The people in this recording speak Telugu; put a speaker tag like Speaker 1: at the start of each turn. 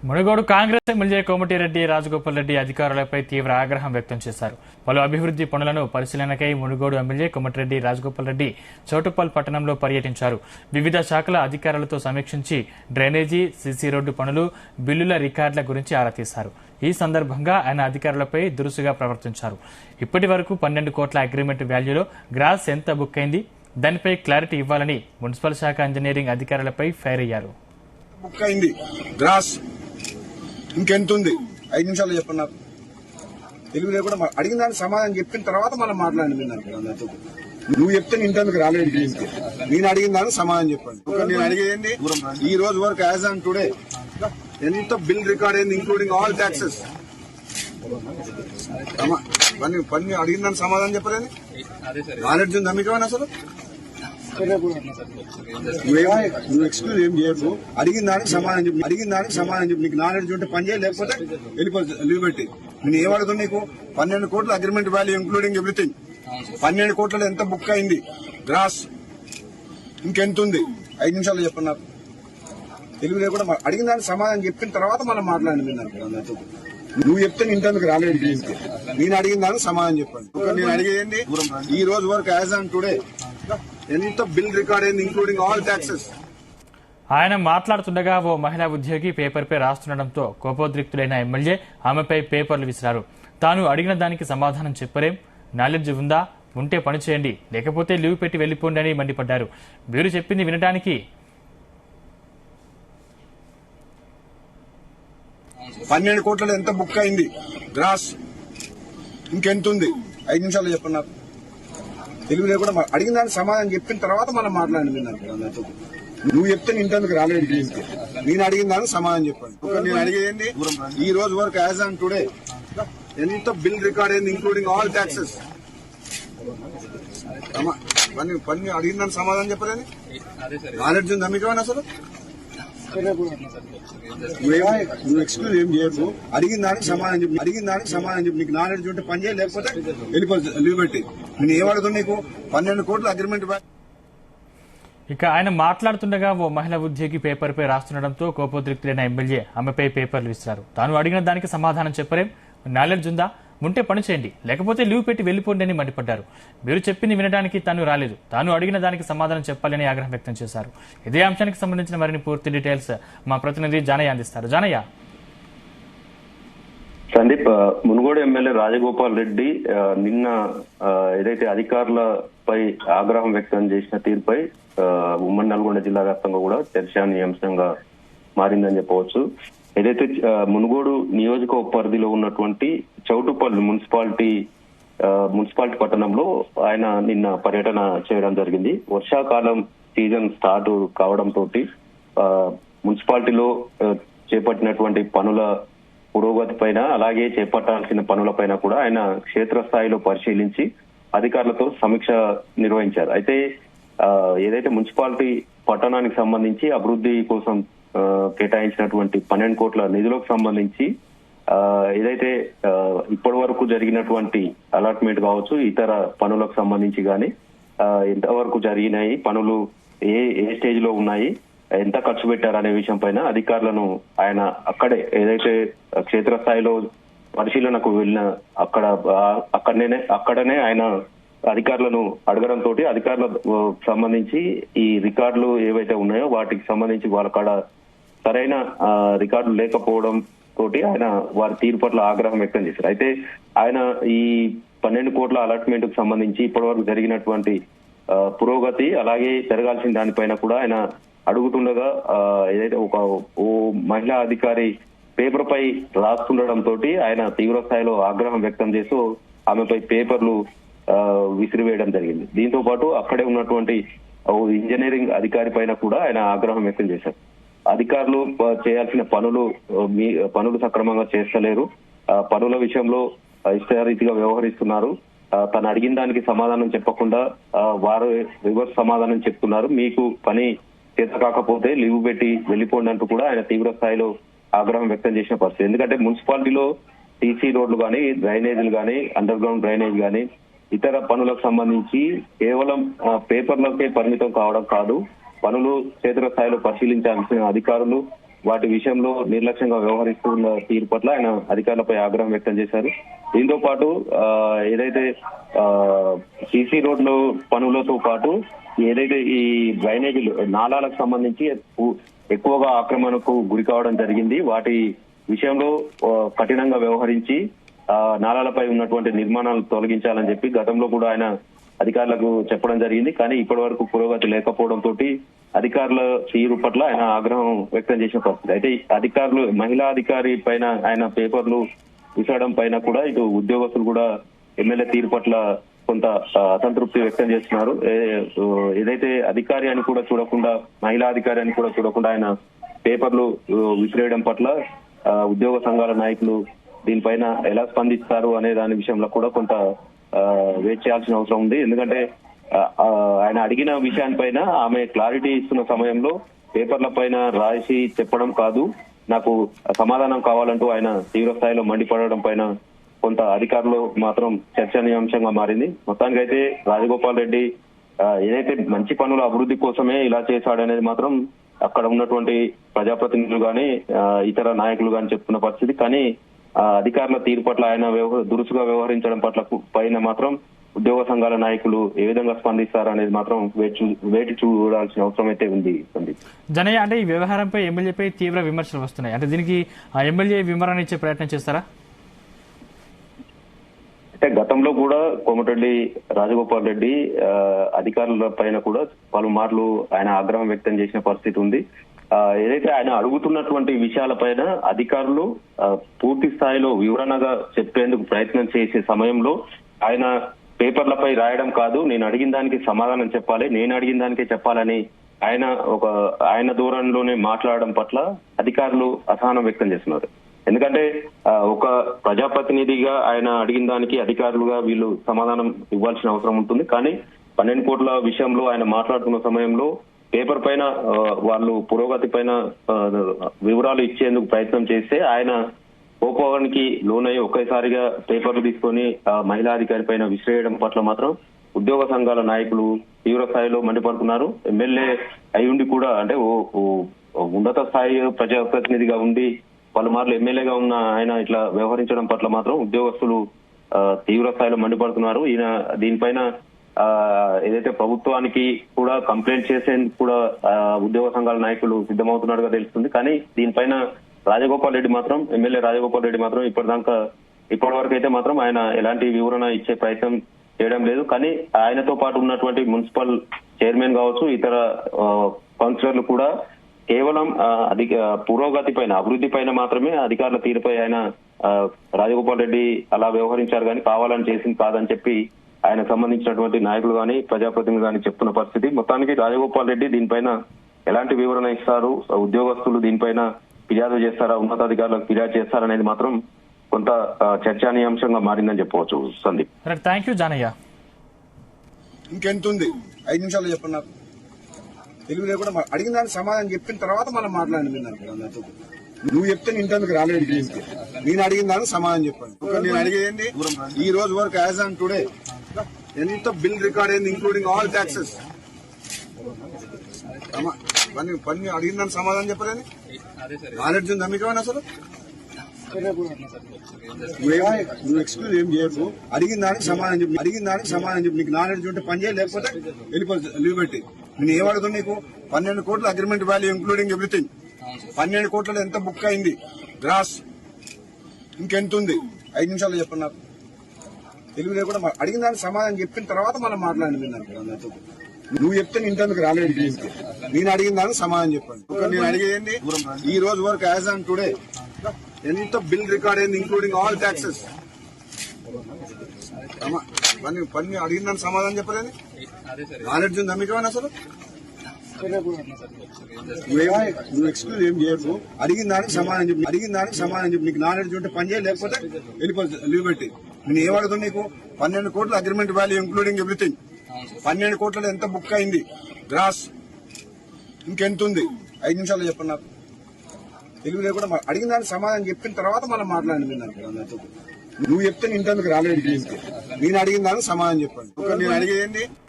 Speaker 1: మునుగోడు కాంగ్రెస్ ఎమ్మెల్యే కోమటిరెడ్డి రాజగోపాల్ రెడ్డి అధికారులపై తీవ్ర ఆగ్రహం వ్యక్తం చేశారు. పలు అభివృద్ధి పనులను పరిశీలనకై మునుగోడు ఎమ్మెల్యే కోమటిరెడ్డి రాజగోపాల్ రెడ్డి చౌటుప్పల్ పట్టణంలో పర్యటించారు. వివిధ శాఖల అధికారులతో సమీక్షించి డ్రైనేజీ, సీసీ రోడ్డు పనులు, బిల్లుల రికార్డుల గురించి ఆరా తీశారు. ఈ సందర్భంగా ఆయన అధికారులపై దురుసుగా ప్రవర్తించారు. ఇప్పటి వరకు 12 కోట్ల అగ్రిమెంట్ వాల్యూలో గ్రాస్ ఎంత బుక్ అయింది, దానిపై క్లారిటీ ఇవ్వాలని మున్సిపల్ శాఖ ఇంజనీరింగ్ అధికారులపై ఫైర్ అయ్యారు.
Speaker 2: బుక్ అయింది గ్రాస్ ఇంకెంత ఉంది 5 నిమిషాలు చెప్పండి. నాకు తెలుగు లేకుండా అడిగిన దానికి సమాధానం చెప్పిన తర్వాత మనం మాట్లాడండి. నువ్వు చెప్తే ఇంటర్కి రాలేదు. నేను అడిగిన దానికి సమాధానం చెప్పండి. నేను అడిగేది ఈ రోజు వరకు యాజ్ ఆన్ టుడే ఎంత బిల్ రికార్డ్ అయింది, ఇంక్లూడింగ్ ఆల్ ట్యాక్సెస్. పని అడిగిన దానికి సమాధానం చెప్పలేదు. నాలెడ్జ్ ఉందా మీకు ఏమైనా అసలు? నువ్వు ఎక్స్క్యూజ్ ఏం చేయకు. అడిగిన దానికి సమాధానం చెప్పి నీకు నాలెడ్జ్ ఉంటే పని చేయాలి, లేకపోతే వెళ్ళిపోతుంది లీవ్ పెట్టి. నేను ఏమడుగుతుంది నీకు 12 కోట్ల అగ్రిమెంట్ వాల్యూ ఇంక్లూడింగ్ ఎవ్రీథింగ్. 12 కోట్లలో ఎంత బుక్ అయింది గ్రాస్ ఇంకెంత ఉంది 5 నిమిషాలు చెప్పండి. నాకు తెలుగు లేకుండా అడిగిన దానికి సమాధానం చెప్పిన తర్వాత మనం మాట్లాడండి. నువ్వు చెప్తే ఇంటర్కి రాలేదు. నేను అడిగిన దానికి సమాధానం చెప్పండి. నేను అడిగేది ఈ రోజు వరకు యాజ్ ఆన్ టుడే ఎంత బిల్ రికార్డ్ అయింది, ఇంక్లూడింగ్ ఆల్ ట్యాక్సెస్.
Speaker 1: ఆయన మాట్లాడుతుండగా ఓ మహిళా ఉద్యోగి పేపర్పై రాస్తుండటంతో కోపోద్రిక్తులైన ఎమ్మెల్యే ఆమెపై పేపర్లు విసిరారు. తాను అడిగిన దానికి సమాధానం చెప్పరేం, నాలెడ్జ్ ఉందా, ఉంటే పని చేయండి, లేకపోతే లీవ్ పెట్టి వెళ్లిపోండి అని మండిపడ్డారు. మీరు చెప్పింది వినడానికి
Speaker 2: 12 కోట్లలో ఎంత బుక్ అయింది గ్రాస్ ఇంకెంత ఉంది 5 నిమిషాలు చెప్పండి. నాకు తెలుగు లేకుండా అడిగిన దానికి సమాధానం చెప్పిన తర్వాత మనం మాట్లాడండి. నువ్వు చెప్తే ఇంటర్కి రాలేదు. నేను అడిగిన దానికి సమాధానం చెప్పండి. నేను అడిగేది ఈ రోజు వరకు యాజ్ ఆన్ టుడే ఎంత బిల్ రికార్డ్ అయింది, ఇంక్లూడింగ్ ఆల్ ట్యాక్సెస్. పని అడిగిన దానికి సమాధానం చెప్పలేదు. నాలెడ్జ్ ఉందా మీకు ఏమైనా అసలు? నువ్వు ఎక్స్క్యూజ్ ఏం చేయకు. అడిగిన దానికి సమాధానం చెప్పి నీకు నాలెడ్జ్ ఉంటే పని చేయాలి, లేకపోతే వెళ్ళిపోతుంది లీవ్ పెట్టి. నేను ఏమడుగుతుంది నీకు 12 కోట్ల అగ్రిమెంట్.
Speaker 1: ఇక ఆయన మాట్లాడుతుండగా ఓ మహిళా ఉద్యోగి పేపర్పై రాస్తుండటంతో కోపోద్రిక్తులైన ఎమ్మెల్యే ఆమెపై పేపర్లు ఇస్తారు. తాను అడిగిన దానికి సమాధానం చెప్పరేం, నాలెడ్జ్ ఉందా, ఉంటే పని చేయండి, లేకపోతే లీవ్ పెట్టి వెళ్లిపోండి అని మండిపడ్డారు. మీరు చెప్పింది వినడానికి తాను రాలేదు, తాను అడిగిన దానికి సమాధానం చెప్పాలని ఆగ్రహం వ్యక్తం చేశారు. ఇదే అంశానికి సంబంధించిన మరిన్ని పూర్తి డీటెయిల్స్ మా ప్రతినిధి జానయ్య అందిస్తారు. జానయ్య.
Speaker 3: సందీప్, మునుగోడు ఎమ్మెల్యే రాజగోపాల్ రెడ్డి నిన్న ఏదైతే అధికారులపై ఆగ్రహం వ్యక్తం చేసిన తీరుపై ఉమ్మడి నల్గొండ జిల్లా వ్యాప్తంగా కూడా చర్చనీయాంశంగా మారిందని చెప్పవచ్చు. ఏదైతే మునుగోడు నియోజకవర్గ పరిధిలో ఉన్నటువంటి చౌటుప్పల్ మున్సిపాలిటీ పట్టణంలో ఆయన నిన్న పర్యటన చేయడం జరిగింది. వర్షాకాలం సీజన్ స్టార్ట్ కావడంతో మున్సిపాలిటీలో చేపట్టినటువంటి పనుల పురోగతి పైన, అలాగే చేపట్టాల్సిన పనులపైన కూడా ఆయన క్షేత్రస్థాయిలో పరిశీలించి అధికారులతో సమీక్ష నిర్వహించారు. అయితే ఏదైతే మున్సిపాలిటీ పట్టణానికి సంబంధించి అభివృద్ధి కోసం కేటాయించినటువంటి 12 కోట్ల నిధులకు సంబంధించి ఏదైతే ఇప్పటి వరకు జరిగినటువంటి అలాట్మెంట్ కావచ్చు, ఇతర పనులకు సంబంధించి కానీ ఎంతవరకు జరిగినాయి, పనులు ఏ స్టేజ్ లో ఉన్నాయి, ఎంత ఖర్చు పెట్టారనే విషయం పైన అధికారులను ఆయన ఏదైతే క్షేత్రస్థాయిలో పరిశీలనకు వెళ్ళిన అక్కడనే ఆయన అధికారులను అడగడంతో అధికారులకు సంబంధించి ఈ రికార్డులు ఏవైతే ఉన్నాయో వాటికి సంబంధించి వాళ్ళ కాడ సరైన రికార్డులు లేకపోవడం తోటి ఆయన వారి తీరు పట్ల ఆగ్రహం వ్యక్తం చేశారు. అయితే ఆయన ఈ 12 కోట్ల అలాట్మెంట్ కు సంబంధించి ఇప్పటివరకు జరిగినటువంటి పురోగతి, అలాగే జరగాల్సిన దానిపైన కూడా ఆయన అడుగుతుండగా ఏదైతే ఓ మహిళా అధికారి పేపర్ పై రాస్తుండటంతో ఆయన తీవ్ర స్థాయిలో ఆగ్రహం వ్యక్తం చేస్తూ ఆమెపై పేపర్లు విసిరివేయడం జరిగింది. దీంతో పాటు అక్కడే ఉన్నటువంటి ఇంజనీరింగ్ అధికారి పైన కూడా ఆయన ఆగ్రహం వ్యక్తం చేశారు. అధికారులు చేయాల్సిన పనులు సక్రమంగా చేస్తలేరు, పనుల విషయంలో ఇష్టారీతిగా వ్యవహరిస్తున్నారు, తను అడిగిన దానికి సమాధానం చెప్పకుండా వారు రివర్స్ సమాధానం చెప్తున్నారు, మీకు పని చేత కాకపోతే లీవ్ పెట్టి వెళ్లిపోండి అంటూ కూడా ఆయన తీవ్ర స్థాయిలో ఆగ్రహం వ్యక్తం చేసిన పరిస్థితి. ఎందుకంటే మున్సిపాలిటీలో సీసీ రోడ్లు కానీ, డ్రైనేజీలు కానీ, అండర్ గ్రౌండ్ డ్రైనేజ్ కానీ, ఇతర పనులకు సంబంధించి కేవలం పేపర్లకే పరిమితం కావడం కాదు, పనులు క్షేత్ర స్థాయిలో పరిశీలించాల్సిన అధికారులు వాటి విషయంలో నిర్లక్ష్యంగా వ్యవహరిస్తున్న తీరు పట్ల ఆయన అధికారులపై ఆగ్రహం వ్యక్తం చేశారు. దీంతో పాటు ఏదైతే సీసీ రోడ్లు పనులతో పాటు ఏదైతే ఈ డ్రైనేజీలు నాలాలకు సంబంధించి ఎక్కువగా ఆక్రమణకు గురి కావడం జరిగింది. వాటి విషయంలో కఠినంగా వ్యవహరించి నాలాలపై ఉన్నటువంటి నిర్మాణాలు తొలగించాలని చెప్పి గతంలో కూడా ఆయన అధికారులకు చెప్పడం జరిగింది. కానీ ఇప్పటి వరకు పురోగతి లేకపోవడంతో అధికారుల తీరు పట్ల ఆయన ఆగ్రహం వ్యక్తం చేసిన పరిస్థితి. అయితే అధికారులు మహిళా అధికారి పైన ఆయన పేపర్లు విసరడం పైన కూడా ఇటు ఉద్యోగస్తులు కూడా ఎమ్మెల్యే తీరు పట్ల కొంత అసంతృప్తి వ్యక్తం చేస్తున్నారు. ఏదైతే అధికారి అని కూడా చూడకుండా మహిళా అధికారి అని కూడా చూడకుండా ఆయన పేపర్లు విసిరేయడం పట్ల ఉద్యోగ సంఘాల నాయకులు దీనిపైన ఎలా స్పందిస్తారు అనే దాని విషయంలో కూడా కొంత వెయిట్ చేయాల్సిన అవసరం ఉంది. ఎందుకంటే ఆయన అడిగిన విషయానిపైన ఆమె క్లారిటీ ఇస్తున్న సమయంలో పేపర్ల పైన రాసి చెప్పడం కాదు, నాకు సమాధానం కావాలంటూ ఆయన తీవ్ర స్థాయిలో మండిపడడం పైన కొంత అధికారులు మాత్రం చర్చనీయాంశంగా మారింది. మొత్తానికైతే రాజగోపాల్ రెడ్డి ఏదైతే మంచి పనుల అభివృద్ధి కోసమే ఇలా చేశాడనేది మాత్రం అక్కడ ఉన్నటువంటి ప్రజాప్రతినిధులు గాని ఇతర నాయకులు గాని చెప్తున్న పరిస్థితి. కానీ అధికారుల తీరు పట్ల ఆయన దురుసుగా వ్యవహరించడం పట్ల పైన మాత్రం ఉద్యోగ సంఘాల నాయకులు ఏ విధంగా స్పందిస్తారు అనేది మాత్రం వేచి చూడాల్సిన అవసరం అయితే ఉంది.
Speaker 1: జనయ్య, అంటే ఈ వ్యవహారంపై ఎమ్మెల్యేపై తీవ్ర విమర్శలు వస్తున్నాయి. అంటే దీనికి ఆ ఎమ్మెల్యే వివరణ ఇచ్చే ప్రయత్నం చేస్తారా?
Speaker 3: అంటే గతంలో కూడా కోమటిరెడ్డి రాజగోపాల్ రెడ్డి అధికారుల పైన కూడా పలుమార్లు ఆయన ఆగ్రహం వ్యక్తం చేసిన పరిస్థితి ఉంది. ఏదైతే ఆయన అడుగుతున్నటువంటి విషయాలపైన అధికారులు పూర్తి స్థాయిలో వివరణగా చెప్పేందుకు ప్రయత్నం చేసే సమయంలో ఆయన పేపర్లపై రాయడం కాదు, నేను అడిగిన దానికి సమాధానం చెప్పాలి, నేను అడిగిన దానికే చెప్పాలని ఆయన ధోరణిలోనే మాట్లాడడం పట్ల అధికారులు అసహనం వ్యక్తం చేస్తున్నారు. ఎందుకంటే ఒక ప్రజాప్రతినిధిగా ఆయన అడిగిన దానికి అధికారులుగా వీళ్ళు సమాధానం ఇవ్వాల్సిన అవసరం ఉంటుంది. కానీ 12 కోట్ల విషయంలో ఆయన మాట్లాడుతున్న సమయంలో పేపర్ పైన వాళ్ళు పురోగతి పైన వివరాలు ఇచ్చేందుకు ప్రయత్నం చేస్తే ఆయన కోపానికి లోనయ్యి ఒకేసారిగా పేపర్లు తీసుకొని మహిళా అధికారి పైన విసిరేయడం పట్ల మాత్రం ఉద్యోగ సంఘాల నాయకులు తీవ్ర స్థాయిలో మండిపడుతున్నారు. ఎమ్మెల్యే అయ్యుండి కూడా అంటే ఉన్నత స్థాయి ప్రజాప్రతినిధిగా ఉండి పలుమార్లు ఎమ్మెల్యేగా ఉన్న ఆయన ఇట్లా వ్యవహరించడం పట్ల మాత్రం ఉద్యోగస్తులు తీవ్ర స్థాయిలో మండిపడుతున్నారు. ఈయన దీనిపైన ఏదైతే ప్రభుత్వానికి కూడా కంప్లైంట్ చేసేందుకు కూడా ఉద్యోగ సంఘాల నాయకులు సిద్ధమవుతున్నట్టుగా తెలుస్తుంది. కానీ దీనిపైన రాజగోపాల్ రెడ్డి మాత్రం ఎమ్మెల్యే రాజగోపాల్ రెడ్డి మాత్రం ఇప్పటి వరకు అయితే మాత్రం ఆయన ఎలాంటి వివరణ ఇచ్చే ప్రయత్నం చేయడం లేదు. కానీ ఆయనతో పాటు ఉన్నటువంటి మున్సిపల్ చైర్మన్ కావచ్చు, ఇతర కౌన్సిలర్లు కూడా కేవలం పురోగతి పైన అభివృద్ధి పైన మాత్రమే అధికారుల తీరుపై ఆయన రాజగోపాల్ రెడ్డి అలా వ్యవహరించారు కానీ కావాలని చేసింది కాదని చెప్పి ఆయన సంబంధించినటువంటి నాయకులు గాని ప్రజాప్రతినిధులు గాని చెప్తున్న పరిస్థితి. మొత్తానికి రాజగోపాల్ రెడ్డి దీనిపైన ఎలాంటి వివరణ ఇస్తారు, ఉద్యోగస్తులు దీనిపైన ఫిర్యాదు చేస్తారా, ఉన్నతాధికారులకు ఫిర్యాదు చేస్తారనేది మాత్రం కొంత చర్చనీయాంశంగా మారిందని చెప్పవచ్చు. Sandeep,
Speaker 1: thank you. జానయ్య,
Speaker 2: ఇంకెంత ఉంది? 5 నిమిషాలు చెప్పండి నాకు. తెలుగులో కూడా అడిగిన దానికి సమాధానం చెప్పిన తర్వాత మనం మాట్లాడండి. నువ్వు చెప్తే నేను ఇంటర్వ్యూకి రాలేదు. నేను అడిగిన దానికి సమాధానం చెప్పండి. నేను అడిగేది ఈ రోజు వరకు యాజ్ ఆన్ టుడే ఎంత బిల్ రికార్డ్ అయింది ఇంక్లూడింగ్ ఆల్ ట్యాక్సెస్. పని అడిగిన దానికి సమాధానం చెప్పలేని నాలెడ్జ్ ఉందా మీకు? అసలు నువ్వు ఎక్స్క్యూజ్ ఏం చేయకు. అడిగిన దానికి సమాధానం చెప్పి నీకు నాలెడ్జ్ ఉంటే పని చేయ, లేకపోతే వెళ్ళిపో లీవ్ పెట్టి. నేను ఏమడుగుతా నీకు? 12 కోట్ల అగ్రిమెంట్ వాల్యూ ఇంక్లూడింగ్ ఎవ్రీథింగ్. 12 కోట్లలో ఎంత బుక్ అయింది గ్రాస్? ఇంకెంత ఉంది? 5 నిమిషాలు చెప్పండి నాకు. తెలుగులో కూడా అడిగిన దానికి సమాధానం చెప్పిన తర్వాత మనం మాట్లాడండి. నువ్వు చెప్తే నేను ఇంటర్వ్యూకి రాలేదు. నేను అడిగిన దానికి సమాధానం చెప్పండి. నేను అడిగేది ఈ రోజు వరకు యాజ్ ఆన్ టుడే ఎంత బిల్ రికార్డ్ అయింది ఇంక్లూడింగ్ ఆల్ ట్యాక్సెస్. పని అడిగిన దానికి సమాధానం చెప్పలేని నాలెడ్జ్ ఉందా మీకు? అసలు నువ్వు ఎక్స్క్యూజ్ ఏం చేయకు. అడిగిన దానికి సమాధానం చెప్పి నీకు నాలెడ్జ్ ఉంటే పని చేయ, లేకపోతే వెళ్ళిపో లీవ్ పెట్టి. నేను ఏమడుగుతా నీకు? 12 కోట్ల అగ్రిమెంట్ వాల్యూ ఇంక్లూడింగ్ ఎవ్రీథింగ్. 12 కోట్లలో ఎంత బుక్ అయింది గ్రాస్? ఇంకెంత ఉంది? 5 నిమిషాలు చెప్పండి నాకు. తెలుగులో కూడా అడిగిన దానికి సమాధానం చెప్పిన తర్వాత మనం మాట్లాడండి. నువ్వు చెప్తే నేను ఇంటర్వ్యూకి రాలేదు. నేను అడిగిన దానికి సమాధానం చెప్పండి. నేను అడిగేది